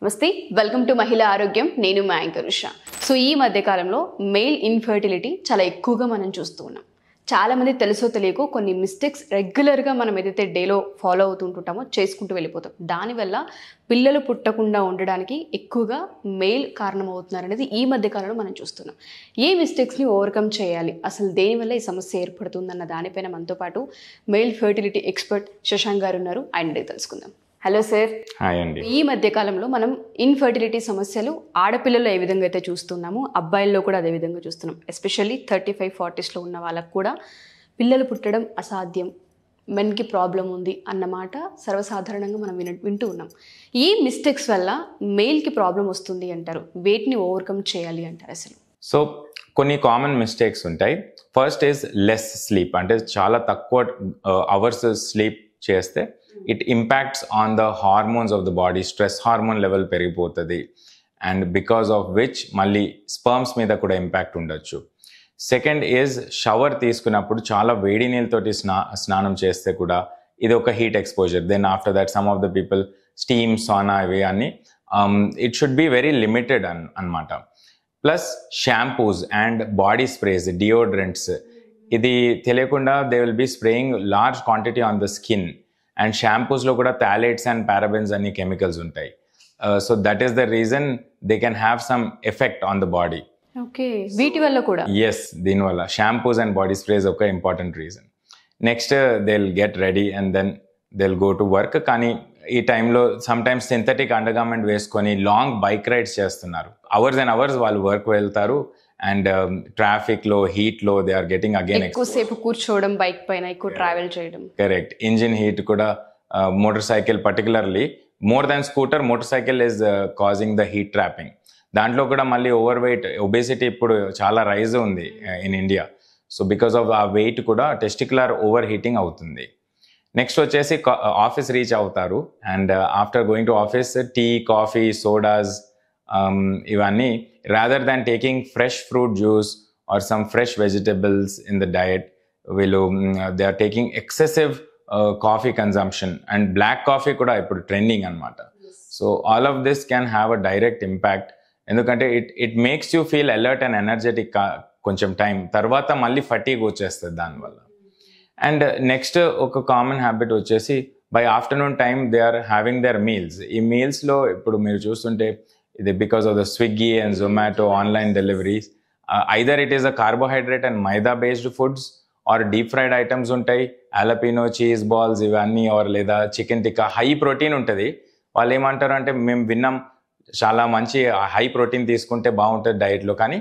నమస్తే, welcome to మహిళా ఆరోగ్యం. నేను మా యాంకర్ ఉషా. సో ఈ మధ్యకాలంలో మెయిల్ ఇన్ఫర్టిలిటీ చాలా ఎక్కువగా మనం చూస్తూ ఉన్నాం. చాలామంది తెలుసో తెలియకో కొన్ని మిస్టేక్స్ రెగ్యులర్గా మనం ఏదైతే డేలో ఫాలో అవుతుంటామో చేసుకుంటూ వెళ్ళిపోతాం. దానివల్ల పిల్లలు పుట్టకుండా ఉండడానికి ఎక్కువగా మెయిల్ కారణమవుతున్నారు అనేది ఈ మధ్యకాలంలో మనం చూస్తున్నాం. ఏ మిస్టేక్స్ని ఓవర్కమ్ చేయాలి, అసలు దేనివల్ల ఈ సమస్య ఏర్పడుతుందన్న దానిపైన మనతో పాటు మెయిల్ ఫర్టిలిటీ ఎక్స్పర్ట్ శశాంక్ గారు ఉన్నారు. ఆయన తెలుసుకుందాం. Hello sir. హాయ్ అండి. ఈ మధ్య కాలంలో మనం ఇన్ఫర్టిలిటీ సమస్యలు ఆడపిల్లల్లో ఏ విధంగా అయితే చూస్తున్నామో అబ్బాయిల్లో కూడా అదే విధంగా చూస్తున్నాం. ఎస్పెషల్లీ 35-40స్లో ఉన్న వాళ్ళకు కూడా పిల్లలు పుట్టడం అసాధ్యం, మెన్కి ప్రాబ్లం ఉంది అన్నమాట సర్వసాధారణంగా మనం వింటూ ఉన్నాం. ఈ మిస్టేక్స్ వల్ల మెయిల్కి ప్రాబ్లం వస్తుంది అంటారు. వేటిని ఓవర్కమ్ చేయాలి అంటారు అసలు? సో కొన్ని కామన్ మిస్టేక్స్ ఉంటాయి. ఫస్ట్ ఈజ్ లెస్ స్లీప్, అంటే చాలా తక్కువ అవర్స్ స్లీప్ చేస్తే it impacts on the hormones of the body. Stress hormone level పెరిగిపోతుంది అండ్ బికాస్ ఆఫ్ విచ్ మళ్ళీ స్పర్మ్స్ మీద కూడా ఇంపాక్ట్ ఉండొచ్చు. సెకండ్ ఈజ్ షవర్ తీసుకున్నప్పుడు చాలా వేడి నీళ్ళతోటి స్నానం చేస్తే కూడా ఇది ఒక heat exposure. Then after that some of the people steam, sauna ఇవి అన్ని it should be very limited అన్నమాట. Plus shampoos and body sprays, deodorants, ఇది తెలియకుండా they will be spraying large quantity on the skin. And షాంపూస్లో కూడా phthalates and parabens అన్ని chemicals ఉంటాయి. So that is the reason they can have some effect on the body. Okay, వీటి వల్ల కూడా? Yes, దీనివల్ల షాంపూస్ అండ్ బాడీ స్ప్రేస్ ఒక important reason. Next they will get ready and then they will go to work. కానీ ఈ టైంలో sometimes synthetic undergarment వేసుకొని long bike rides చేస్తున్నారు. అవర్స్ అండ్ అవర్స్ వాళ్ళు వర్క్ వెళ్తారు అండ్ ట్రాఫిక్ లో, heat లో దే ఆర్ గెటింగ్ అగైన్ ఎక్కువసేపు కూర్చోవడం, బైక్ పైన ఎక్కువ ట్రావెల్ చేయడం. కరెక్ట్. ఇంజిన్ హీట్ కూడా motorcycle particularly more than scooter, motorcycle is causing the heat trapping. దాంట్లో కూడా మళ్ళీ ఓవర్ వెయిట్, ఒబేసిటీ ఇప్పుడు చాలా రైజ్ ఉంది in India. So because of ఆ వెయిట్ కూడా టెస్టికులర్ ఓవర్ హీటింగ్ అవుతుంది. నెక్స్ట్ వచ్చేసి ఆఫీస్ రీచ్ అవుతారు and after going to office tea, coffee, sodas ఇవన్నీ rather than taking fresh fruit juice or some fresh vegetables in the diet, they are taking excessive coffee consumption and black coffee kuda ippudu trending anamata. So all of this can have a direct impact endukante it makes you feel alert and energetic koncham time tarvata malli fatigue vachestadi dan valla. And next oka common habit vachesi by afternoon time they are having their meals. Ee meals lo ippudu meer chustunte ఇది because of the Swiggy and Zomato online deliveries, either it is a carbohydrate and maida based foods or deep fried items ఉంటాయి, jalapeno, cheese balls ఇవన్నీ, or లేదా chicken tikka. High protein ఉంటుంది. వాళ్ళు ఏమంటారు అంటే మేము విన్నాం చాలా మంచి హై ప్రోటీన్ తీసుకుంటే బాగుంటుంది డైట్లో, కానీ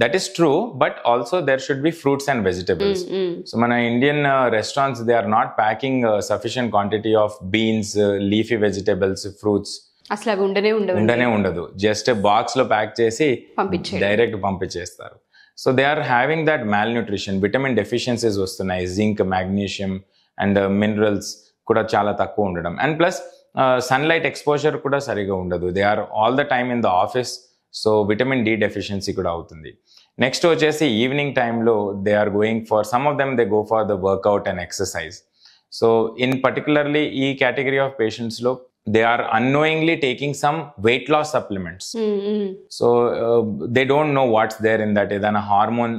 that is true, but also there should be fruits and vegetables. So మన Indian restaurants they are not packing sufficient quantity of beans, leafy vegetables, fruits అసలు అవి ఉండనే ఉండదు. జస్ట్ బాక్స్ లో ప్యాక్ చేసి డైరెక్ట్ పంపించేస్తారు. So they are having that malnutrition, vitamin deficiencies వస్తున్నాయి, zinc, magnesium and minerals కూడా చాలా తక్కువ ఉండడం. అండ్ ప్లస్ సన్లైట్ ఎక్స్పోజర్ కూడా సరిగా ఉండదు. They are all the time in the office, so vitamin D deficiency కూడా అవుతుంది. నెక్స్ట్ వచ్చేసి ఈవినింగ్ టైంలో they are going for, some of them they go for the workout and exercise. So in particularly ఈ category of patients లో they are unknowingly taking some weight loss supplements. So they don't know what's there in that. Edana hormone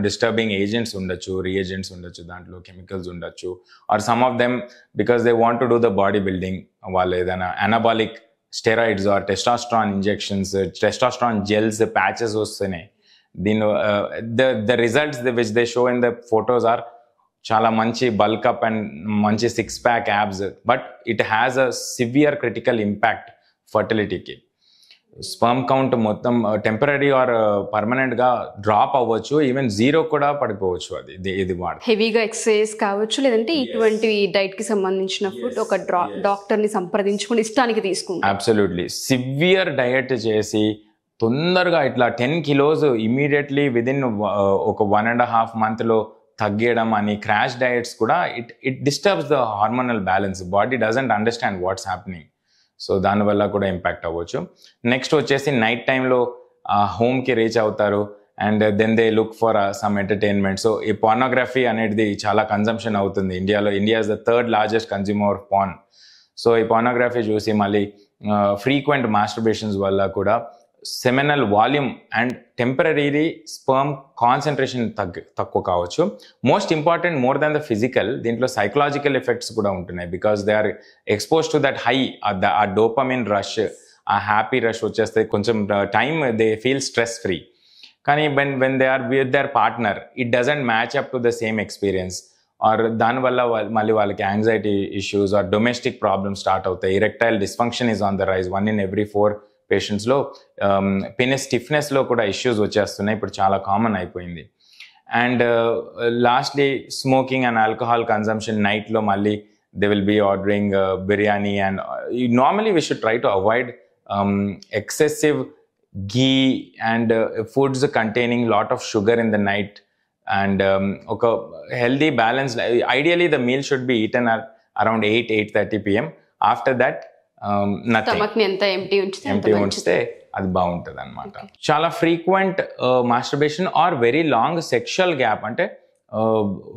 disturbing agents undachu, reagents undachu, dantlo chemicals undachu, or some of them because they want to do the bodybuilding valle edana anabolic steroids or testosterone injections, testosterone gels, patches vastune. The results which they show in the photos are చాలా మంచి bulk up and మంచి 6-pack abs, but it has a severe critical impact ఫర్టిలిటీకి. Sperm count మొత్తం temporary or permanent గా drop అవ్వచ్చు, even 0 కూడా పడిపోవచ్చు. ఇది వాడు హెవీగా ఎక్సర్సైజ్ కావచ్చు, లేదంటే ఇటువంటి డైట్ కి సంబంధించిన ఫుడ్ ఒక డాక్టర్ ని సంప్రదించుకుని ఇష్టానికి తీసుకుంటాం. అబ్సల్యూట్లీ. సివియర్ డయట్ చేసి తొందరగా ఇట్లా 10 kilos ఇమీడియట్లీ విదిన్ ఒక 1.5 month లో తగ్గడం అని క్రాష్ డయట్స్ కూడా it disturbs the hormonal balance. Body doesn't understand what's happening. So దానివల్ల కూడా ఇంపాక్ట్ అవ్వచ్చు. నెక్స్ట్ వచ్చేసి నైట్ టైంలో హోమ్కి రీచ్ అవుతారు and then they look for some entertainment. So ఈ పోర్నోగ్రఫీ అనేది చాలా కన్జంప్షన్ అవుతుంది ఇండియాలో. India is the 3rd largest consumer of porn. So ఈ పోర్నోగ్రఫీ చూసి మళ్ళీ ఫ్రీక్వెంట్ మాస్టర్బేషన్స్ వల్ల కూడా seminal volume and temporary sperm concentration తక్కువ కావచ్చు. Most important more than the physical, దీంట్లో సైకలాజికల్ ఎఫెక్ట్స్ కూడా ఉంటున్నాయి. Because they are expose to that high, ఆ డోపమిన్ రష్, ఆ హ్యాపీ రష్ వచ్చేస్తే కొంచెం time they feel stress free. కానీ when they are with their partner it doesn't match up to the same experience, or దానివల్ల మళ్ళీ వాళ్ళకి anxiety issues or domestic problems start అవుతాయి. Erectile dysfunction is on the rise. 1 in every 4 పేషెంట్స్లో penis స్టిఫ్నెస్లో కూడా issues వచ్చేస్తున్నాయి, ఇప్పుడు చాలా కామన్ అయిపోయింది. And lastly smoking and alcohol consumption. నైట్లో మళ్ళీ they will be ordering biryani, and normally we should try to avoid excessive ghee and foods containing lot of sugar in the night, and oka healthy balance. Ideally the meal should be eaten at around 8:30 p.m. after that nothing. Stomach ని ఎంత empty ఉంచితే అది బాగుంటుంది అనమాట. చాలా frequent masturbation or very long sexual gap, అంటే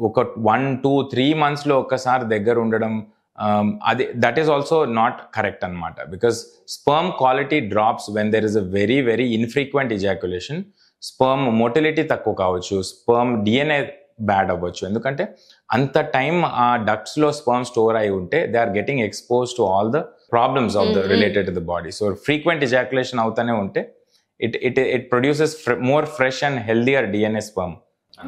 ఒక 1, 2, 3 months లో ఒక్కసారి దగ్గర ఉండడం, అది that is also not correct అనమాట. Because sperm quality drops when there is a very very infrequent ejaculation. Sperm motility తక్కువ కావచ్చు, స్పర్మ్ డిఎన్ఏ బ్యాడ్ అవ్వచ్చు. ఎందుకంటే అంత టైం ఆ డక్ట్స్లో స్పర్మ్ స్టోర్ అయి ఉంటే they are getting expose to all the problems of the related to the body. So frequent ejaculation అవుతానే ఉంటే it produces more fresh and healthier DNA sperm.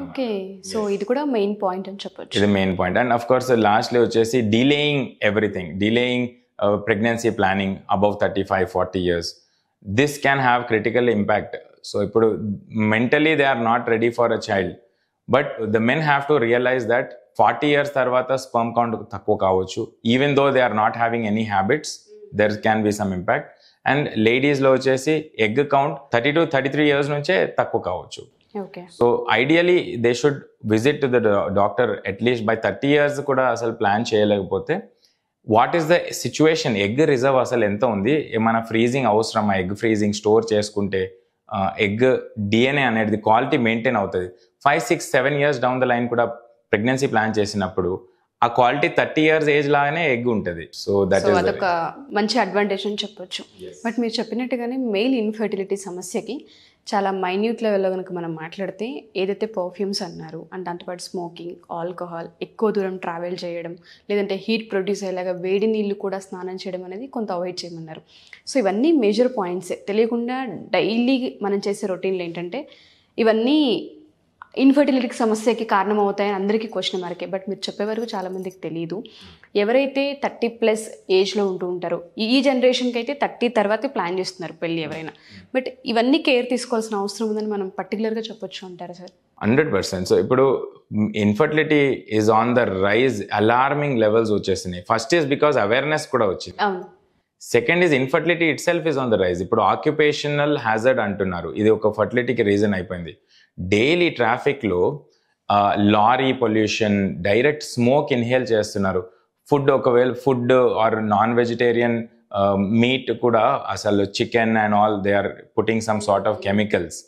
Okay, so ఇది కూడా మెయిన్ పాయింట్ అని చెప్పొచ్చు. ఇది main point. And of course lastly వచ్చేసి delaying everything, delaying pregnancy planning above 35-40 years. This can have critical impact. So ఇప్పుడు mentally they are not ready for a child, but the men have to realise that 40 years తర్వాత sperm count తక్కువ కావచ్చు. Even though they are not having any habits, there can be some impact. And లేడీస్లో వచ్చేసి egg count 30 to 33 years నుంచే తక్కువ కావచ్చు. Okay. So ideally they should visit to the doctor at least by 30 years కూడా అసలు plan చేయలేకపోతే what is the situation, egg reserve అసలు ఎంత ఉంది, ఏమైనా ఫ్రీజింగ్ అవసరమా, ఎగ్ ఫ్రీజింగ్ స్టోర్ చేసుకుంటే ఎగ్ డిఎన్ఏ అనేది క్వాలిటీ మెయింటైన్ అవుతుంది. 5, 6, 7 years డౌన్ ద లైన్ కూడా ప్రెగ్నెన్సీ ప్లాన్ చేసినప్పుడు ఆ క్వాలిటీ 30 years ఏజ్ లాగానే ఎగ్ ఉంటుంది. సో దట్ ఈస్ అదొక మంచి అడ్వాంటేజ్ అని చెప్పొచ్చు. బట్ మీరు చెప్పినట్టుగానే మెయిల్ ఇన్ఫర్టిలిటీ సమస్యకి చాలా మైన్యూట్ లెవెల్లో కనుక మనం మాట్లాడితే ఏదైతే పర్ఫ్యూమ్స్ అన్నారు అండ్ దాంతోపాటు స్మోకింగ్, ఆల్కహాల్, ఎక్కువ దూరం ట్రావెల్ చేయడం, లేదంటే హీట్ ప్రొడ్యూస్ అయ్యేలాగా వేడి నీళ్ళు కూడా స్నానం చేయడం అనేది కొంత అవాయిడ్ చేయమన్నారు. సో ఇవన్నీ మేజర్ పాయింట్సే. తెలియకుండా డైలీ మనం చేసే రొటీన్లు ఏంటంటే ఇవన్నీ ఇన్ఫర్టిలిటీకి సమస్యకి కారణం అవుతాయని అందరికీ క్వశ్చన్ మార్కే. బట్ మీరు చెప్పే వరకు చాలామందికి తెలియదు. ఎవరైతే 30+ ఏజ్లో ఉంటూ ఉంటారో, ఈ జనరేషన్కి అయితే 30 తర్వాతే ప్లాన్ చేస్తున్నారు పెళ్ళి ఎవరైనా. బట్ ఇవన్నీ కేర్ తీసుకోవాల్సిన అవసరం ఉందని మనం పర్టికులర్గా చెప్పొచ్చు అంటారా సార్? 100%. సో ఇప్పుడు infertility is on the rise, alarming levels వచ్చేసినాయి. ఫస్ట్ ఈజ్ బికాస్ అవేర్నెస్ కూడా వచ్చింది. అవును. Second is infertility itself is on the rise. ఇప్పుడు ఆక్యుపేషనల్ హ్యాజర్డ్ అంటున్నారు, ఇది ఒక ఫర్టిలిటీకి రీజన్ అయిపోయింది. డైలీ ట్రాఫిక్లో lorry pollution, direct smoke inhale చేస్తున్నారు. ఒకవేళ food or non vegetarian meat కూడా అసలు chicken and all they are putting some sort of chemicals.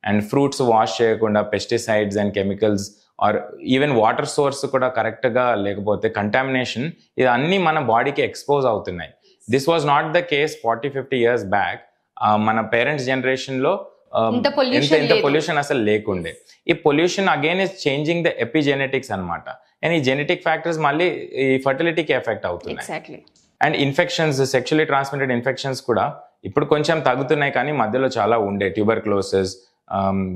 And fruits wash చేయకుండా pesticides and chemicals, or even water source కూడా కరెక్ట్గా లేకపోతే contamination, ఇది అన్నీ మన బాడీకి ఎక్స్పోజ్ అవుతున్నాయి. This was not the case 40-50 years back. మన పేరెంట్స్ జనరేషన్లో ఇంత పొల్యూషన్ అసలు లేకుండే. ఈ pollution again is changing the epigenetics అనమాట. అండ్ ఈ జెనెటిక్ ఫ్యాక్టర్స్ మళ్ళీ ఈ ఫర్టిలిటీకి ఎఫెక్ట్ అవుతున్నాయి. And infections, sexually transmitted infections కూడా ఇప్పుడు కొంచెం తగ్గుతున్నాయి, కానీ మధ్యలో చాలా ఉండే tuberculosis,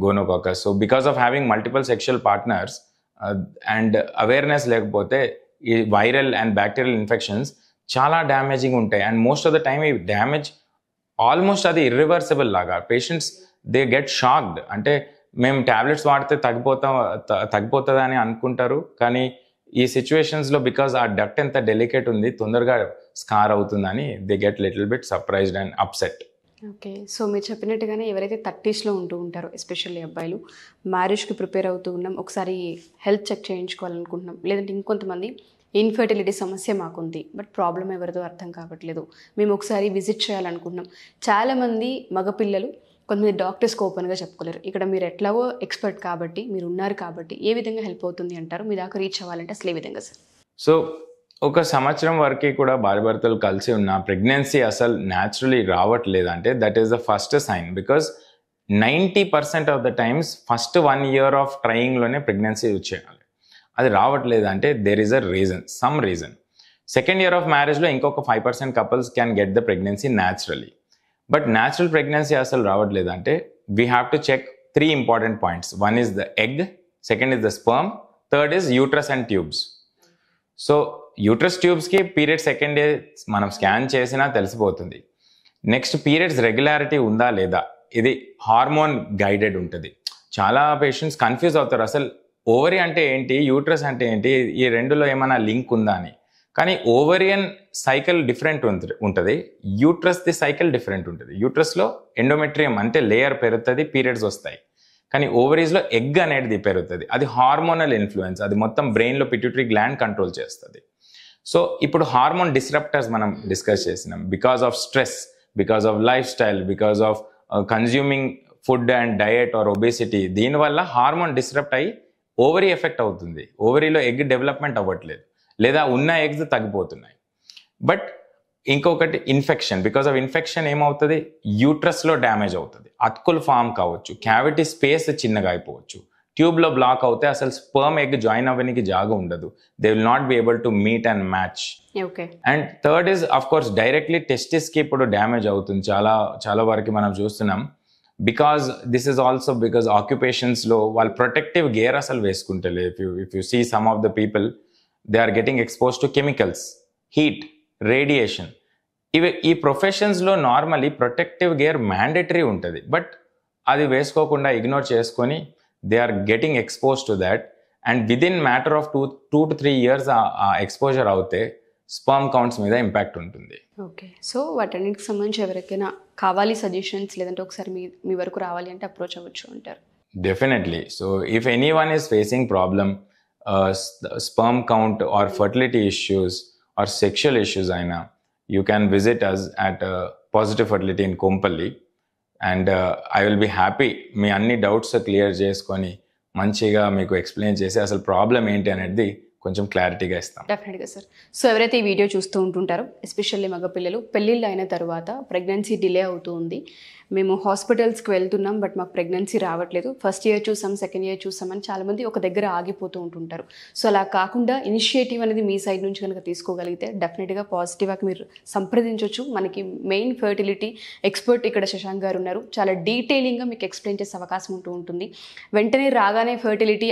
gonococcus. So because of having multiple sexual partners and awareness లేకపోతే ఈ వైరల్ అండ్ బ్యాక్టీరియల్ ఇన్ఫెక్షన్స్ చాలా డ్యామేజింగ్ ఉంటాయి. And most of the time ఈ డ్యామేజ్ ఆల్మోస్ట్ అది ఇర్రివర్సిబుల్ లాగా. Patients they get shocked. అంటే మేము ట్యాబ్లెట్స్ వాడితే తగ్గిపోతుంది అని అనుకుంటారు, కానీ ఈ సిచ్యువేషన్స్లో బికాజ్ ఆ డక్ట్ ఎంత డెలికేట్ ఉంది, తొందరగా స్కార్ అవుతుందని they get little bit surprised and upset. Okay, so మీరు చెప్పినట్టుగానే ఎవరైతే 30sలో ఉంటూ ఉంటారో, ఎస్పెషల్లీ అబ్బాయిలు, మ్యారేజ్కి ప్రిపేర్ అవుతూ ఉన్నాం, ఒకసారి హెల్త్ చెక్ చేయించుకోవాలనుకుంటున్నాం, లేదంటే ఇంకొంతమంది ఇన్ఫర్టిలిటీ సమస్య మాకుంది బట్ ప్రాబ్లం ఎవరిదో అర్థం కావట్లేదు, మేము ఒకసారి విజిట్ చేయాలనుకుంటున్నాం. చాలామంది మగపిల్లలు కొంతమంది డాక్టర్స్కి ఓపెన్గా చెప్పుకోలేరు. ఇక్కడ మీరు ఎట్లాగో ఎక్స్పర్ట్ కాబట్టి, మీరు ఉన్నారు కాబట్టి ఏ విధంగా హెల్ప్ అవుతుంది అంటారు? మీ దాకా రీచ్ అవ్వాలంటే అసలు ఏ విధంగా సార్? సో ఒక సంవత్సరం వరకు కూడా భార్యాభర్తలు కలిసి ఉన్న ప్రెగ్నెన్సీ అసలు న్యాచురలీ రావట్లేదు అంటే that is the first sign. Because 90% of the times first 1 year of ట్రయింగ్లోనే ప్రెగ్నెన్సీ వచ్చేయాలి. అది రావట్లేదు అంటే there is a reason, some reason. Second year of మ్యారేజ్లో ఇంకొక 5% couples can get the pregnancy naturally. But natural pregnancy అసలు రావట్లేదు అంటే we have to check 3 important points. One is the egg, second is the sperm, third is uterus and tubes. So uterus ట్యూబ్స్కి period second day మనం scan చేసినా తెలిసిపోతుంది. Next periods regularity ఉందా లేదా, ఇది hormone guided ఉంటుంది. చాలా పేషెంట్స్ కన్ఫ్యూజ్ అవుతారు అసలు ఓవరీ అంటే ఏంటి, యూట్రస్ అంటే ఏంటి, ఈ రెండులో ఏమైనా లింక్ ఉందా అని. కానీ ఓవరియన్ సైకిల్ డిఫరెంట్ ఉంటుంది, యూట్రస్ది సైకిల్ డిఫరెంట్ ఉంటుంది. యూట్రస్లో ఎండోమెట్రియం అంటే లేయర్ పెరుగుతుంది, పీరియడ్స్ వస్తాయి. కానీ ఓవరీస్లో ఎగ్ అనేది పెరుగుతుంది. అది హార్మోనల్ ఇన్ఫ్లుయెన్స్, అది మొత్తం బ్రెయిన్లో పిట్యూటరీ గ్లాండ్ కంట్రోల్ చేస్తుంది. సో ఇప్పుడు హార్మోన్ డిస్రప్టర్స్ మనం డిస్కస్ చేసినాం. Because of stress, because of lifestyle, because of consuming food and diet or obesity, దీనివల్ల హార్మోన్ డిస్రప్ట్ అయ్యి ఓవరీ ఎఫెక్ట్ అవుతుంది. ఓవరీలో ఎగ్ డెవలప్మెంట్ అవ్వట్లేదు, లేదా ఉన్న ఎగ్స్ తగ్గిపోతున్నాయి. బట్ ఇంకొకటి ఇన్ఫెక్షన్, బికాస్ ఆఫ్ ఇన్ఫెక్షన్ ఏమవుతుంది, యూట్రస్లో డ్యామేజ్ అవుతుంది, అతుకులు ఫామ్ కావచ్చు, క్యావిటీ స్పేస్ చిన్నగా అయిపోవచ్చు, ట్యూబ్లో బ్లాక్ అవుతే అసలు స్పర్మ్ ఎగ్ జాయిన్ అవ్వడానికి జాగా ఉండదు. They will not be able to meet and match. And third is of course directly టెస్టిస్కి ఇప్పుడు డ్యామేజ్ అవుతుంది. చాలా వరకు మనం చూస్తున్నాం. Because this is also because ఆక్యుపేషన్స్లో వాళ్ళు ప్రొటెక్టివ్ గేర్ అసలు వేసుకుంటలే. If you see some of the people, they are getting expose to chemicals, heat, radiation. ఈ ప్రొఫెషన్స్లో నార్మలీ ప్రొటెక్టివ్ గేర్ మ్యాండేటరీ ఉంటుంది. బట్ అది వేసుకోకుండా ఇగ్నోర్ చేసుకొని they are getting exposed to that, and within matter of 2 to 3 years exposure అవుతే sperm counts మీద impact ఉంటుంది. Okay, so వాటన్నిటికి సంబంధించి ఎవరికైనా కావాలి సజెషన్స్, లేదంటే ఒకసారి మీ వరకు రావాలి అంటే అప్రోచ్ అవ్వచ్చు అంటారు? Definitely. So if anyone is facing problem, sperm count or fertility issues or sexual issues అయినా, you can visit us at Positive Fertility in Kompally. And I will be happy మీ అన్ని డౌట్స్ క్లియర్ చేసుకొని మంచిగా మీకు explain చేసి అసలు problem ఏంటి అనేది కొంచెం క్లారిటీగా ఇస్తాం. డెఫినెట్గా సార్. సో ఎవరైతే ఈ వీడియో చూస్తూ ఉంటుంటారో, ఎస్పెషల్లీ మగపిల్లలు పెళ్ళిళ్ళు అయిన తర్వాత ప్రెగ్నెన్సీ డిలే అవుతూ ఉంది, మేము హాస్పిటల్స్కి వెళ్తున్నాం బట్ మాకు ప్రెగ్నెన్సీ రావట్లేదు, ఫస్ట్ ఇయర్ చూసాం, సెకండ్ ఇయర్ చూసామని చాలామంది ఒక దగ్గర ఆగిపోతూ ఉంటుంటారు. సో అలా కాకుండా ఇనిషియేటివ్ అనేది మీ సైడ్ నుంచి కనుక తీసుకోగలిగితే డెఫినెట్గా పాజిటివ్గా మీరు సంప్రదించవచ్చు. మనకి మెయిన్ ఫర్టిలిటీ ఎక్స్పర్ట్ ఇక్కడ శశాంక్ గారు ఉన్నారు. చాలా డీటెయిలింగ్గా మీకు ఎక్స్ప్లెయిన్ చేసే అవకాశం ఉంటుంది. వెంటనే రాగానే ఫర్టిలిటీ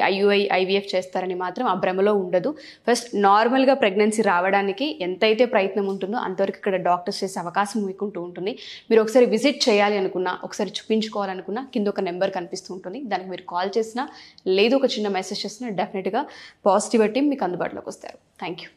IVF చేస్తారని మాత్రం ఆ భ్రమలో ఉండదు. ఫస్ట్ నార్మల్గా ప్రెగ్నెన్సీ రావడానికి ఎంతైతే ప్రయత్నం ఉంటుందో అంతవరకు ఇక్కడ డాక్టర్స్ చేసే అవకాశం మీకు ఉంటుంది. మీరు ఒకసారి విజిట్ చేయాలి అనుకున్నా, ఒకసారి చూపించుకోవాలనుకున్నా కింద ఒక నెంబర్ కనిపిస్తూ ఉంటుంది. దానికి మీరు కాల్ చేసినా లేదు ఒక చిన్న మెసేజ్ చేసినా డెఫినెట్గా పాజిటివ్ టీమ్ మీకు అందుబాటులోకి వస్తారు. Thank you.